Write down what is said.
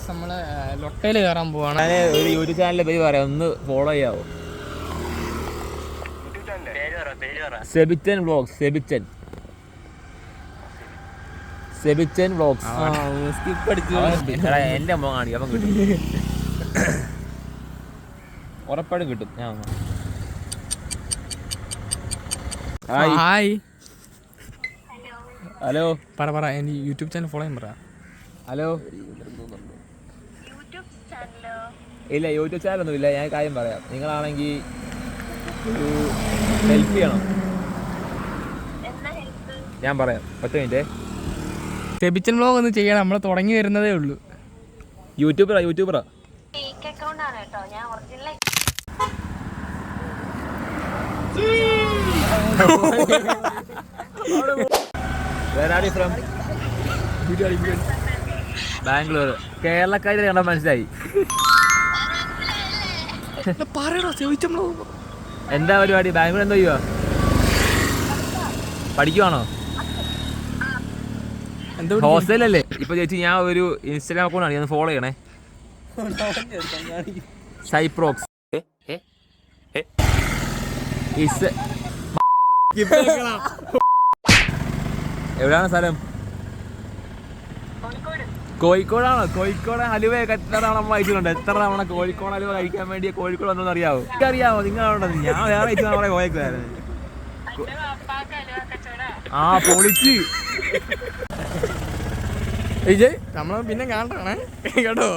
നമ്മള് ലൊട്ടയില് കയറാൻ പോവാണ്. ഒരു യൂട്യൂബ് ചാനലിന്റെ പേര് പറയാം, ഒന്ന് ഫോളോ ചെയ്യാവോ? സെബിച്ചൻ വ്ളോഗ്സ്. സെബിച്ചൻ വ്ളോഗ്സ്. സ്കിപ്പ് അടിച്ചു. എന്റെ അമ്മ കാണിക്കും, അപ്പം കിട്ടും, ഉറപ്പായിട്ടും കിട്ടും. ഞാൻ ഹായ്. ഹലോ പറ എന്റെ യൂട്യൂബ് ചാനൽ ഫോളോ ചെയ്യാൻ പറ. ഹലോ. ഇല്ല, യൂട്യൂബ് ചാനലൊന്നും ഇല്ല. ഞാൻ കാര്യം പറയാം. നിങ്ങളാണെങ്കിൽ ഒരു ഹെൽപ്പ് ചെയ്യണം. ഞാൻ പറയാം, 10 മിനിറ്റ്. സെബിച്ചൻ വ്ലോഗ് ഒന്ന് ചെയ്യണം, നമ്മൾ തുടങ്ങി വരുന്നതേ ഉള്ളൂ. യൂട്യൂബറാ. ബാംഗ്ലൂർ. കേരളക്കാര് കണ്ടാൽ മനസ്സിലായി. എന്താ പരിപാടി? ബാംഗ്ലൂർ എന്താ ചെയ്യുക? പഠിക്കുവാണോ? ഹോസ്റ്റലല്ലേ? ഇപ്പൊ ചേച്ചി, ഞാൻ ഒരു ഇൻസ്റ്റാഗ്രാം അക്കൗണ്ടാണ്, ഞാൻ ഫോളോ ചെയ്യണേ. സൈപ്രോക്സ്. എവിടെയാണ് സ്ഥലം? കോഴിക്കോടാണോ? കോഴിക്കോട് ഹലുവയൊക്കെ എത്ര തവണ നമ്മൾ കഴിച്ചിട്ടുണ്ട്. എത്ര തവണ കോഴിക്കോട് ഹലുവ കഴിക്കാൻ വേണ്ടി കോഴിക്കോട് വന്നോന്ന് അറിയാവോ? അറിയാമോ? നിങ്ങളുണ്ടത്. ഞാൻ വേറെ നമ്മളെ കോയക്കായിരുന്നു. ആ പൊളിച്ച്. നമ്മള് പിന്നെ കാണണേ കേട്ടോ.